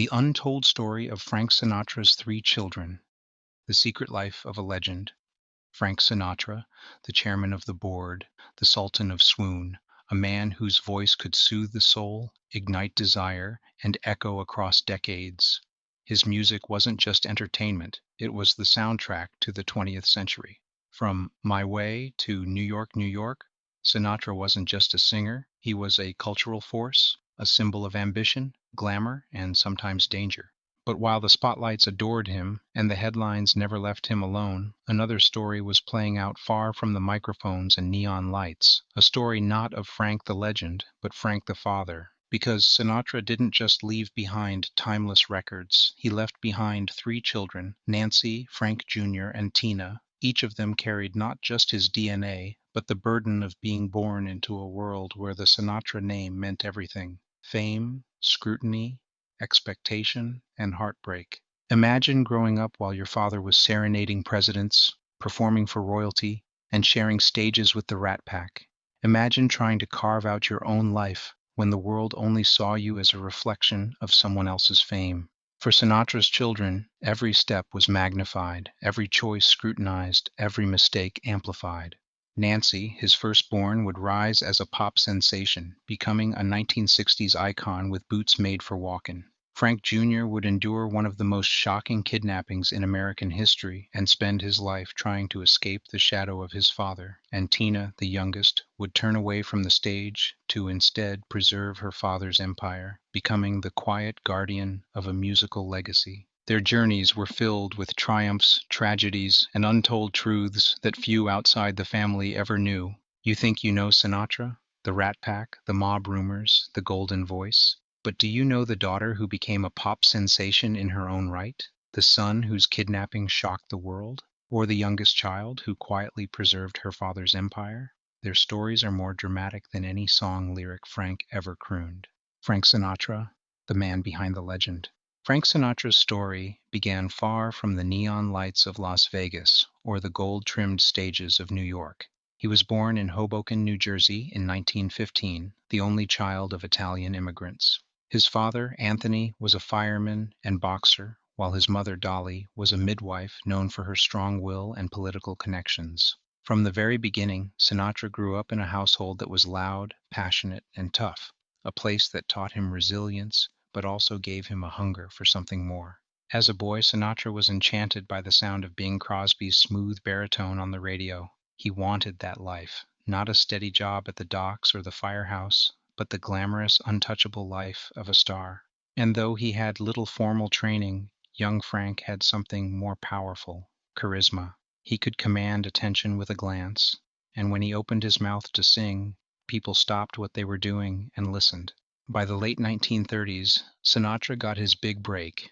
The Untold Story of Frank Sinatra's Three Children, The Secret Life of a Legend. Frank Sinatra, the chairman of the board, the sultan of swoon, a man whose voice could soothe the soul, ignite desire, and echo across decades. His music wasn't just entertainment, it was the soundtrack to the 20th century. From My Way to New York, New York, Sinatra wasn't just a singer, he was a cultural force, a symbol of ambition, glamour, and sometimes danger. But while the spotlights adored him and the headlines never left him alone, another story was playing out far from the microphones and neon lights. A story not of Frank the legend, but Frank the father. Because Sinatra didn't just leave behind timeless records, he left behind three children, Nancy, Frank Jr., and Tina. Each of them carried not just his DNA, but the burden of being born into a world where the Sinatra name meant everything: fame, scrutiny, expectation, and heartbreak. Imagine growing up while your father was serenading presidents, performing for royalty, and sharing stages with the Rat Pack. Imagine trying to carve out your own life when the world only saw you as a reflection of someone else's fame. For Sinatra's children, every step was magnified, every choice scrutinized, every mistake amplified. Nancy, his firstborn, would rise as a pop sensation, becoming a 1960s icon with boots made for walking. Frank Jr. would endure one of the most shocking kidnappings in American history and spend his life trying to escape the shadow of his father. And Tina, the youngest, would turn away from the stage to instead preserve her father's empire, becoming the quiet guardian of a musical legacy. Their journeys were filled with triumphs, tragedies, and untold truths that few outside the family ever knew. You think you know Sinatra, the Rat Pack, the mob rumors, the golden voice. But do you know the daughter who became a pop sensation in her own right? The son whose kidnapping shocked the world? Or the youngest child who quietly preserved her father's empire? Their stories are more dramatic than any song lyric Frank ever crooned. Frank Sinatra, the man behind the legend. Frank Sinatra's story began far from the neon lights of Las Vegas or the gold-trimmed stages of New York. He was born in Hoboken, New Jersey in 1915, the only child of Italian immigrants. His father, Anthony, was a fireman and boxer, while his mother, Dolly, was a midwife known for her strong will and political connections. From the very beginning, Sinatra grew up in a household that was loud, passionate, and tough, a place that taught him resilience, but also gave him a hunger for something more. As a boy, Sinatra was enchanted by the sound of Bing Crosby's smooth baritone on the radio. He wanted that life, not a steady job at the docks or the firehouse, but the glamorous, untouchable life of a star. And though he had little formal training, young Frank had something more powerful: charisma. He could command attention with a glance, and when he opened his mouth to sing, people stopped what they were doing and listened. By the late 1930s, Sinatra got his big break,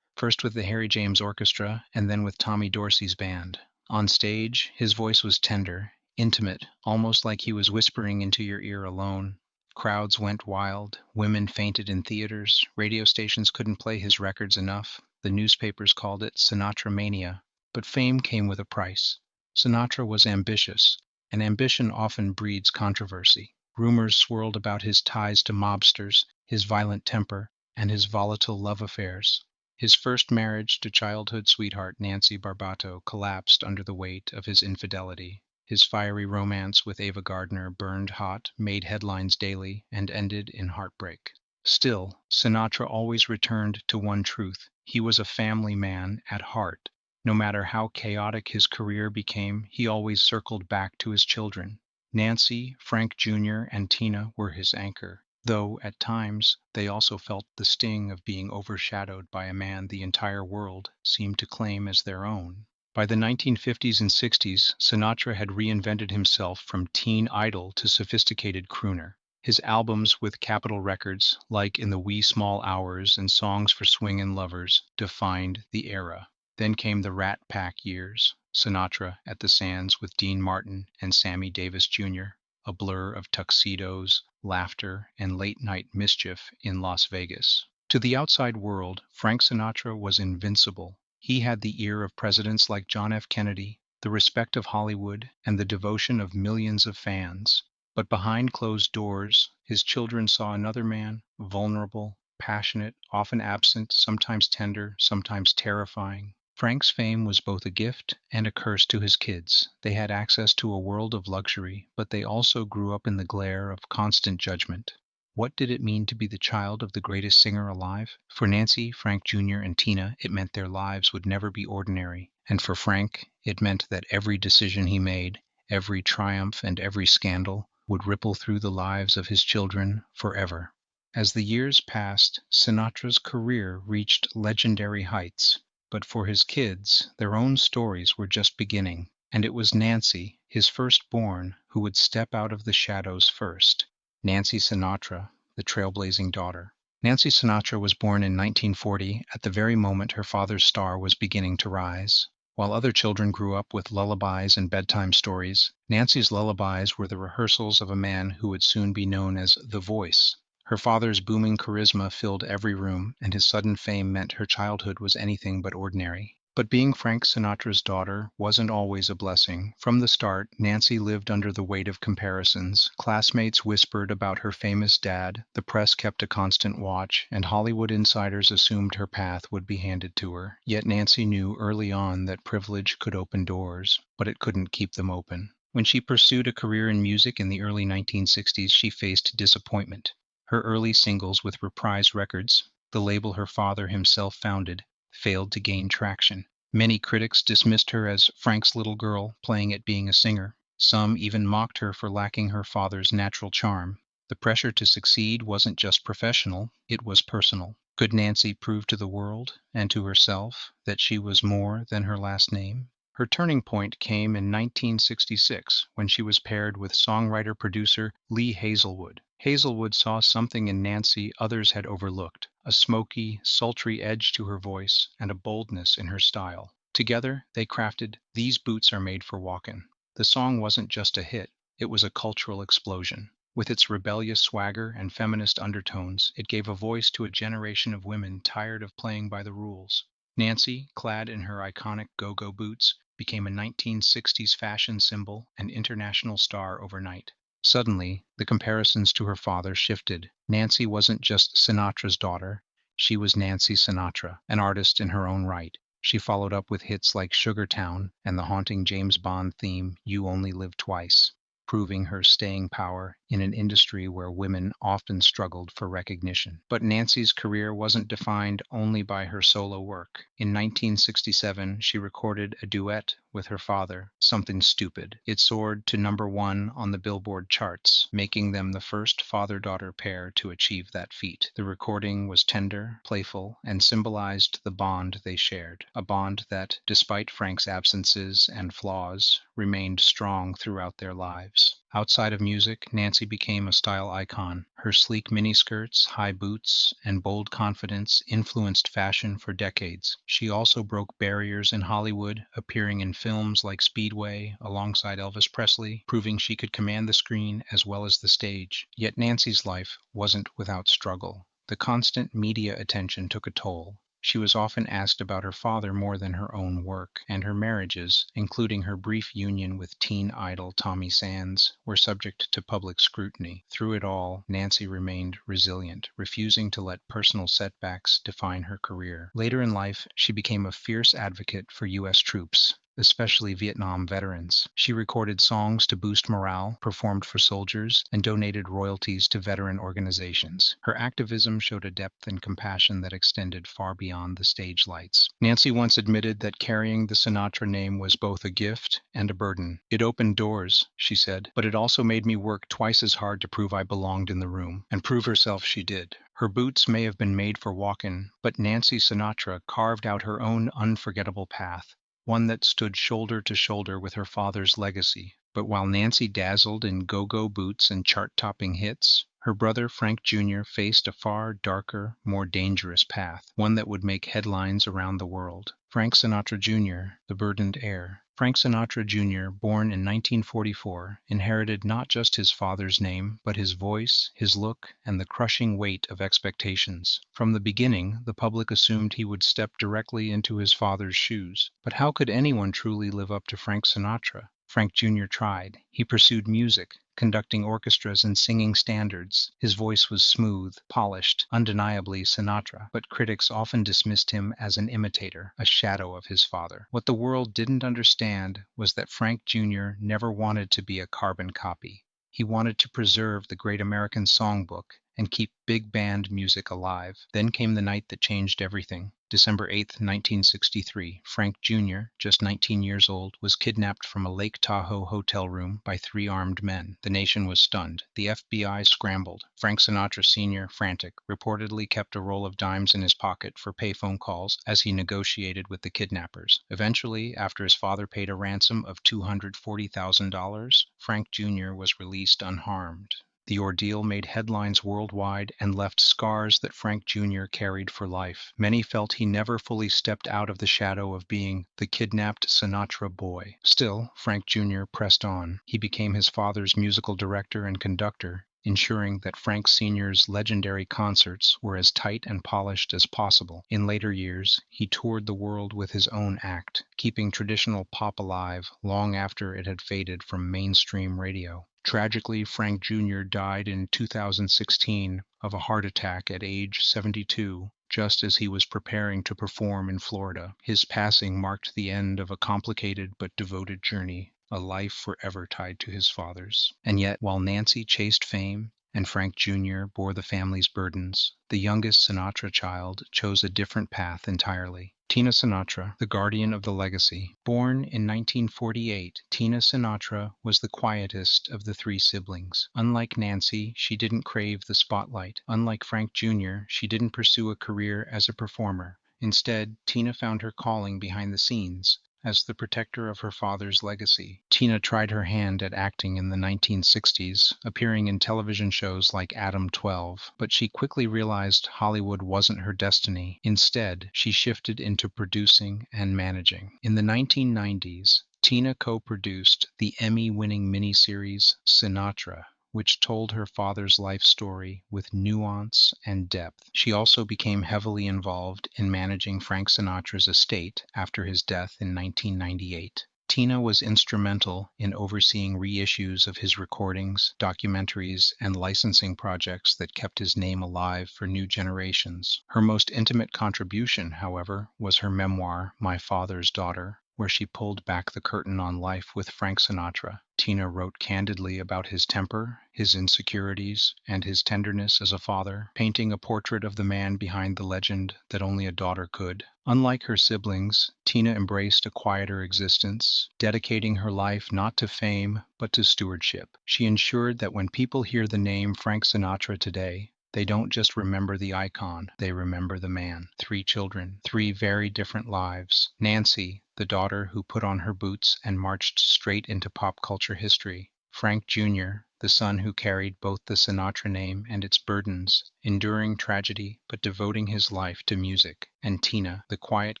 first with the Harry James Orchestra and then with Tommy Dorsey's band. On stage, his voice was tender, intimate, almost like he was whispering into your ear alone. Crowds went wild, women fainted in theaters, radio stations couldn't play his records enough, the newspapers called it Sinatra mania. But fame came with a price. Sinatra was ambitious, and ambition often breeds controversy. Rumors swirled about his ties to mobsters, his violent temper, and his volatile love affairs. His first marriage to childhood sweetheart Nancy Barbato collapsed under the weight of his infidelity. His fiery romance with Ava Gardner burned hot, made headlines daily, and ended in heartbreak. Still, Sinatra always returned to one truth: he was a family man at heart. No matter how chaotic his career became, he always circled back to his children. Nancy, Frank Jr., and Tina were his anchor, though at times they also felt the sting of being overshadowed by a man the entire world seemed to claim as their own. By the 1950s and 60s, Sinatra had reinvented himself from teen idol to sophisticated crooner. His albums with Capitol Records, like In the Wee Small Hours and Songs for Swingin' Lovers, defined the era. Then came the Rat Pack years, Sinatra at the Sands with Dean Martin and Sammy Davis Jr., a blur of tuxedos, laughter, and late-night mischief in Las Vegas. To the outside world, Frank Sinatra was invincible. He had the ear of presidents like John F. Kennedy, the respect of Hollywood, and the devotion of millions of fans. But behind closed doors, his children saw another man, vulnerable, passionate, often absent, sometimes tender, sometimes terrifying. Frank's fame was both a gift and a curse to his kids. They had access to a world of luxury, but they also grew up in the glare of constant judgment. What did it mean to be the child of the greatest singer alive? For Nancy, Frank Jr., and Tina, it meant their lives would never be ordinary. And for Frank, it meant that every decision he made, every triumph and every scandal, would ripple through the lives of his children forever. As the years passed, Sinatra's career reached legendary heights, but for his kids, their own stories were just beginning. And it was Nancy, his firstborn, who would step out of the shadows first. Nancy Sinatra, the trailblazing daughter. Nancy Sinatra was born in 1940 at the very moment her father's star was beginning to rise. While other children grew up with lullabies and bedtime stories, Nancy's lullabies were the rehearsals of a man who would soon be known as The Voice. Her father's booming charisma filled every room, and his sudden fame meant her childhood was anything but ordinary. But being Frank Sinatra's daughter wasn't always a blessing. From the start, Nancy lived under the weight of comparisons. Classmates whispered about her famous dad, the press kept a constant watch, and Hollywood insiders assumed her path would be handed to her. Yet Nancy knew early on that privilege could open doors, but it couldn't keep them open. When she pursued a career in music in the early 1960s, she faced disappointment. Her early singles with Reprise Records, the label her father himself founded, failed to gain traction. Many critics dismissed her as Frank's little girl playing at being a singer. Some even mocked her for lacking her father's natural charm. The pressure to succeed wasn't just professional, it was personal. Could Nancy prove to the world and to herself that she was more than her last name? Her turning point came in 1966 when she was paired with songwriter-producer Lee Hazelwood. Hazelwood saw something in Nancy others had overlooked, a smoky, sultry edge to her voice and a boldness in her style. Together, they crafted These Boots Are Made for Walkin'. The song wasn't just a hit, it was a cultural explosion. With its rebellious swagger and feminist undertones, it gave a voice to a generation of women tired of playing by the rules. Nancy, clad in her iconic go-go boots, became a 1960s fashion symbol and international star overnight. Suddenly, the comparisons to her father shifted. Nancy wasn't just Sinatra's daughter, she was Nancy Sinatra, an artist in her own right. She followed up with hits like Sugartown and the haunting James Bond theme, You Only Live Twice, proving her staying power in an industry where women often struggled for recognition. But Nancy's career wasn't defined only by her solo work. In 1967, she recorded a duet with her father, Something Stupid. It soared to #1 on the Billboard charts, making them the first father-daughter pair to achieve that feat. The recording was tender, playful, and symbolized the bond they shared, a bond that, despite Frank's absences and flaws, remained strong throughout their lives. Outside of music, Nancy became a style icon. Her sleek miniskirts, high boots, and bold confidence influenced fashion for decades. She also broke barriers in Hollywood, appearing in films like Speedway alongside Elvis Presley, proving she could command the screen as well as the stage. Yet Nancy's life wasn't without struggle. The constant media attention took a toll. She was often asked about her father more than her own work, and her marriages, including her brief union with teen idol Tommy Sands, were subject to public scrutiny. Through it all, Nancy remained resilient, refusing to let personal setbacks define her career. Later in life, she became a fierce advocate for U.S. troops, especially Vietnam veterans. She recorded songs to boost morale, performed for soldiers, and donated royalties to veteran organizations. Her activism showed a depth and compassion that extended far beyond the stage lights. Nancy once admitted that carrying the Sinatra name was both a gift and a burden. It opened doors, she said, but it also made me work twice as hard to prove I belonged in the room. And prove herself she did. Her boots may have been made for walkin', but Nancy Sinatra carved out her own unforgettable path, one that stood shoulder to shoulder with her father's legacy. But while Nancy dazzled in go-go boots and chart-topping hits, her brother Frank Jr. faced a far darker, more dangerous path, one that would make headlines around the world. Frank Sinatra Jr., the burdened heir. Frank Sinatra Jr., born in 1944, inherited not just his father's name, but his voice, his look, and the crushing weight of expectations. From the beginning, the public assumed he would step directly into his father's shoes. But how could anyone truly live up to Frank Sinatra? Frank Jr. tried. He pursued music, conducting orchestras and singing standards. His voice was smooth, polished, undeniably Sinatra, but critics often dismissed him as an imitator, a shadow of his father. What the world didn't understand was that Frank Jr. never wanted to be a carbon copy. He wanted to preserve the great American songbook and keep big band music alive. Then came the night that changed everything. December 8, 1963, Frank Jr., just 19 years old, was kidnapped from a Lake Tahoe hotel room by three armed men. The nation was stunned. The FBI scrambled. Frank Sinatra Sr., frantic, reportedly kept a roll of dimes in his pocket for payphone calls as he negotiated with the kidnappers. Eventually, after his father paid a ransom of $240,000, Frank Jr. was released unharmed. The ordeal made headlines worldwide and left scars that Frank Jr. carried for life. Many felt he never fully stepped out of the shadow of being the kidnapped Sinatra boy. Still, Frank Jr. pressed on. He became his father's musical director and conductor, ensuring that Frank Sr.'s legendary concerts were as tight and polished as possible. In later years, he toured the world with his own act, keeping traditional pop alive long after it had faded from mainstream radio. Tragically, Frank Jr. died in 2016 of a heart attack at age 72, just as he was preparing to perform in Florida. His passing marked the end of a complicated but devoted journey, a life forever tied to his father's. And yet, while Nancy chased fame and Frank Jr. bore the family's burdens, the youngest Sinatra child chose a different path entirely. Tina Sinatra, the guardian of the legacy. Born in 1948, Tina Sinatra was the quietest of the three siblings. Unlike Nancy, she didn't crave the spotlight. Unlike Frank Jr., she didn't pursue a career as a performer. Instead, Tina found her calling behind the scenes, as the protector of her father's legacy. Tina tried her hand at acting in the 1960s, appearing in television shows like Adam 12, but she quickly realized Hollywood wasn't her destiny. Instead, she shifted into producing and managing. In the 1990s, Tina co-produced the Emmy-winning miniseries Sinatra, which told her father's life story with nuance and depth. She also became heavily involved in managing Frank Sinatra's estate after his death in 1998. Tina was instrumental in overseeing reissues of his recordings, documentaries, and licensing projects that kept his name alive for new generations. Her most intimate contribution, however, was her memoir, My Father's Daughter, where she pulled back the curtain on life with Frank Sinatra. Tina wrote candidly about his temper, his insecurities, and his tenderness as a father, painting a portrait of the man behind the legend that only a daughter could. Unlike her siblings, Tina embraced a quieter existence, dedicating her life not to fame, but to stewardship. She ensured that when people hear the name Frank Sinatra today, they don't just remember the icon, they remember the man. 3 children, 3 very different lives. Nancy, the daughter who put on her boots and marched straight into pop culture history. Frank Jr., the son who carried both the Sinatra name and its burdens, enduring tragedy but devoting his life to music. And Tina, the quiet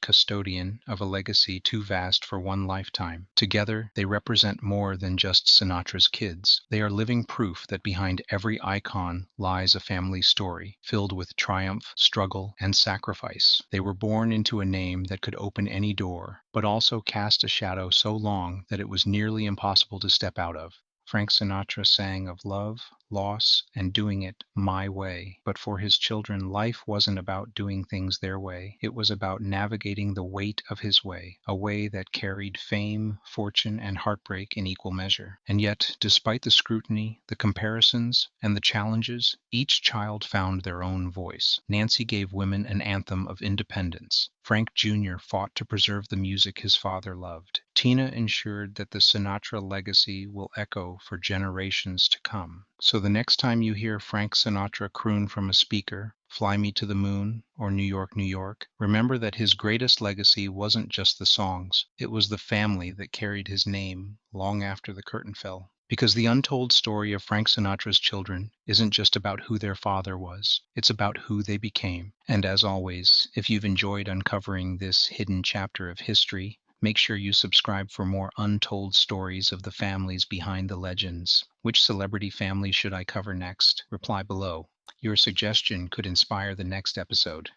custodian of a legacy too vast for one lifetime. Together, they represent more than just Sinatra's kids. They are living proof that behind every icon lies a family story, filled with triumph, struggle, and sacrifice. They were born into a name that could open any door, but also cast a shadow so long that it was nearly impossible to step out of. Frank Sinatra sang of love, loss, and doing it my way. But for his children, life wasn't about doing things their way. It was about navigating the weight of his way, a way that carried fame, fortune, and heartbreak in equal measure. And yet, despite the scrutiny, the comparisons, and the challenges, each child found their own voice. Nancy gave women an anthem of independence. Frank Jr. fought to preserve the music his father loved. Tina ensured that the Sinatra legacy will echo for generations to come. So the next time you hear Frank Sinatra croon from a speaker, Fly Me to the Moon, or New York, New York, remember that his greatest legacy wasn't just the songs. It was the family that carried his name long after the curtain fell. Because the untold story of Frank Sinatra's children isn't just about who their father was, it's about who they became. And as always, if you've enjoyed uncovering this hidden chapter of history, make sure you subscribe for more untold stories of the families behind the legends. Which celebrity family should I cover next? Reply below. Your suggestion could inspire the next episode.